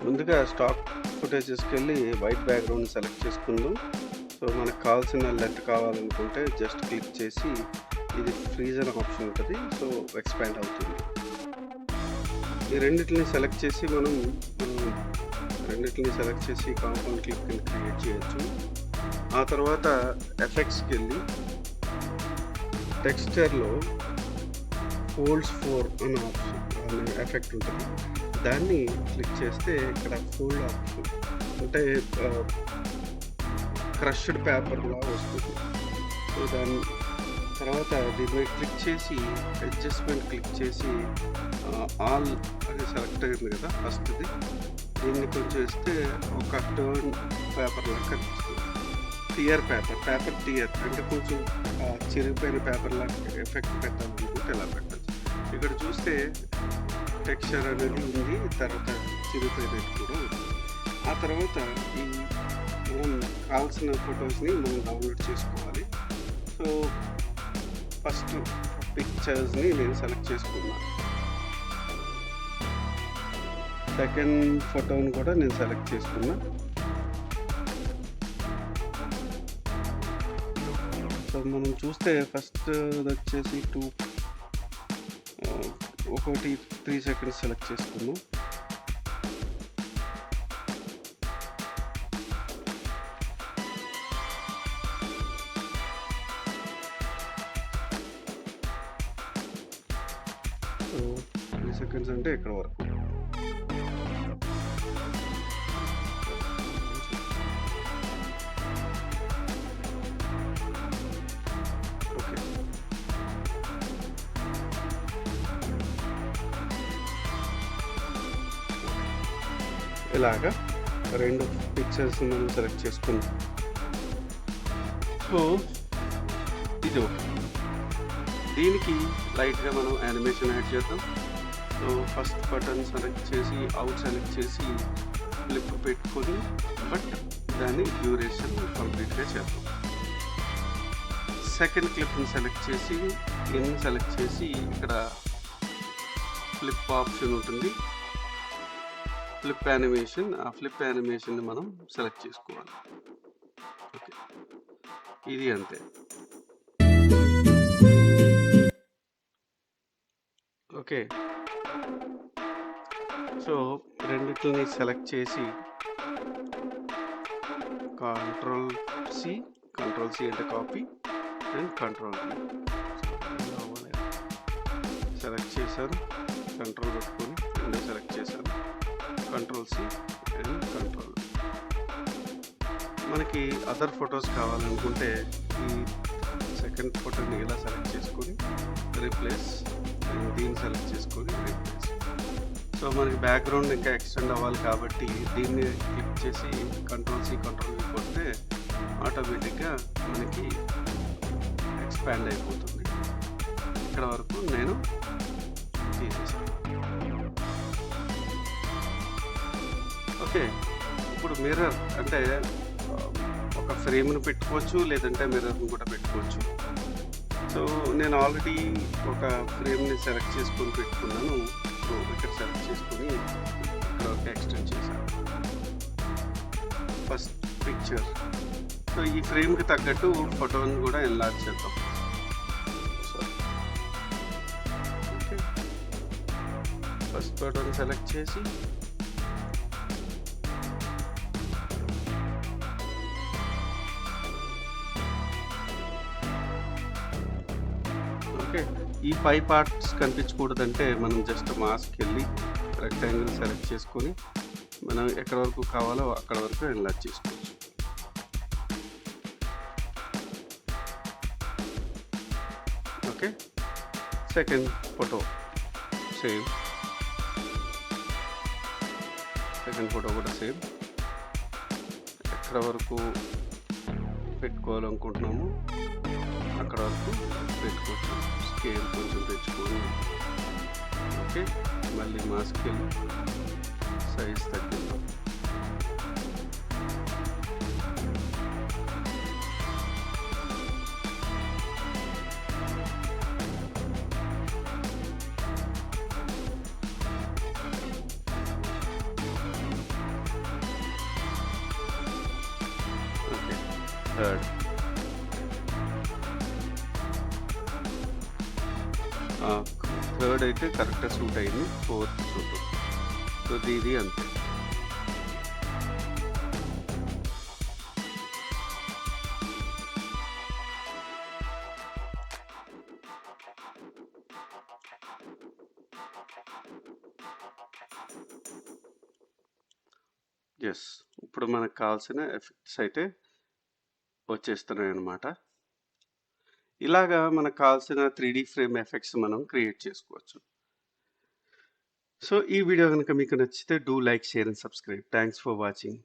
ముందుగా stock ఫుటేజెస్‌కెళ్ళి white background select చేసుకుందాం. So, మనకు కావాల్సిన లెంత్ కావాలనుకుంటే జస్ట్ క్లిక్ చేసి ఇది ఫ్రీజ్ అనే ఆప్షన్ ఉంటది. సో, ఎక్స్‌పాండ్ అవుతుంది. ఈ రెండిటిని సెలెక్ట్ చేసి మనం రెండిటిని సెలెక్ట్ చేసి కాంపౌండ్ క్లిప్ కింద క్రియేట్ చేయొచ్చు. ఆ తర్వాత ఎఫెక్ట్స్‌కెళ్ళి టెక్స్చర్‌లో ఫోల్డ్స్ 4 అనే ఆప్షన్ అనే ఎఫెక్ట్ ఉంటుంది. దాన్ని క్లిక్ చేస్తే ఇక్కడ ఫోల్డ్ ఆప్షన్ అంటే క్రష్డ్ పేపర్‌లా వస్తుంది. సో, దాని తర్వాత దీని మీద క్లిక్ చేసి అడ్జస్ట్‌మెంట్ క్లిక్ చేసి ఆల్ అని సెలెక్ట్ అయింది కదా ఫస్ట్‌ది. దీన్ని కొంచెం ఇస్తే ఒక టర్న్ పేపర్‌లా కనిపిస్తుంది. పేపర్ టియర్ అంటే కొంచెం చిరిగిపోయిన పేపర్‌లా ఎఫెక్ట్ పెట్టాలనుకుంటే ఇలా పెట్టొచ్చు. ఇక్కడ చూస్తే టెక్స్చర్ అనేది ఉంది. తర్వాత చిరిగిపోయినట్టు కూడా ఉంది. ఆ తర్వాత ఈ మనం కావాల్సిన ఫొటోస్‌ని మనం డౌన్‌లోడ్ చేసుకోవాలి. సో, ఫస్ట్ పిక్చర్స్‌ని నేను సెలెక్ట్ చేసుకున్నా. సెకండ్ ఫోటోని కూడా నేను సెలెక్ట్ చేసుకున్నా. సో, మనం చూస్తే ఫస్ట్‌దొచ్చేసి ఒకటి 3 సెకండ్స్ సెలెక్ట్ చేసుకున్నాం. సో, 3 సెకండ్స్ అంటే ఇక్కడ వరకు. ఓకే. ఇలాగా 2 పిక్చర్స్ మనం సెలెక్ట్ చేసుకున్నాం. సో, ఇది ఓకే. దీనికి లైట్‌గా మనం యానిమేషన్ యాడ్ చేద్దాం. సో, ఫస్ట్ బటన్ సెలెక్ట్ చేసి అవుట్ సెలెక్ట్ చేసి ఫ్లిప్ పెట్టుకొని బట్ దాని డ్యూరేషన్ కంప్లీట్‌గా చేద్దాం. సెకండ్ క్లిప్‌ని సెలెక్ట్ చేసి సెలెక్ట్ చేసి ఇక్కడ ఫ్లిప్ ఆప్షన్ ఉంటుంది. ఫ్లిప్ యానిమేషన్ ఆ ఫ్లిప్ యానిమేషన్‌ని మనం సెలెక్ట్ చేసుకోవాలి. ఓకే. ఇది అంతే. ఓకే. సో, రెండిటిని సెలెక్ట్ చేసి కంట్రోల్-సి అంటే కాపీ అండ్ కంట్రోల్-V. సెలెక్ట్ చేశాను. కంట్రోల్ పెట్టుకొని 2 సెలెక్ట్ చేశాను. Control-C and control. మనకి అదర్ ఫొటోస్ కావాలనుకుంటే ఈ సెకండ్ ఫోటోని ఇలా సెలెక్ట్ చేసుకొని రీప్లేస్ దీన్ని సెలెక్ట్ చేసుకొని రీప్లేస్. సో, మనకి బ్యాక్‌గ్రౌండ్ ఇంకా ఎక్స్టెండ్ అవ్వాలి కాబట్టి దీన్ని క్లిక్ చేసి కంట్రోల్-సి కంట్రోల్-V కొడితే ఆటోమేటిక్‌గా మనకి ఎక్స్‌పాండ్ అయిపోతుంది. ఇక్కడ వరకు నేను తీసేసాను. ఓకే. ఇప్పుడు మిర్రర్ అంటే ఒక ఫ్రేమ్‌ని పెట్టుకోవచ్చు. లేదంటే మిర్రర్‌ని కూడా పెట్టుకోవచ్చు. సో, నేను ఆల్రెడీ ఒక ఫ్రేమ్‌ని సెలెక్ట్ చేసుకొని పెట్టుకున్నాను. సో, ఇక్కడ సెలెక్ట్ చేసుకొని ఇక్కడ వరకు ఎక్స్టెండ్ చేశాను. First picture. సో, ఈ ఫ్రేమ్‌కి తగ్గట్టు ఫోటోని కూడా ఎన్లార్జ్ చేద్దాం. ఓకే. ఫస్ట్ ఫోటోని సెలెక్ట్ చేసి ఓకే. ఈ పై పార్ట్స్ కనిపించకూడదంటే మనం జస్ట్ మాస్క్‌కెళ్ళి రెక్టాంగిల్ సెలెక్ట్ చేసుకొని మనం ఎక్కడి వరకు కావాలో అక్కడ వరకు ఎన్లార్జ్ చేసుకోవచ్చు. Okay. Second photo same. Second photo కూడా సేమ్. ఎక్కడ వరకు పెట్టుకోవాలనుకుంటున్నాము అక్కడ వరకు పెట్టుకోవచ్చు. స్కేల్ కొంచెం తెచ్చుకొని ఓకే. మళ్ళీ మాస్క్‌కెళ్ళి సైజ్ తగ్గిద్దాం. థర్డ్. థర్డ్ అయితే కరెక్ట్‌గా సూట్ అయింది. Fourth suit. సో, ఇది అంతే. యెస్. ఇప్పుడు మనకు కావాల్సిన ఎఫెక్ట్స్ అయితే వచ్చేస్తున్నాయన్నమాట. ఇలాగా మనకు కావాల్సిన 3D ఫ్రేమ్ ఎఫెక్ట్స్ మనం క్రియేట్ చేసుకోవచ్చు. సో, ఈ వీడియో గనుక మీకు నచ్చితే do like, share and subscribe. Thanks for watching.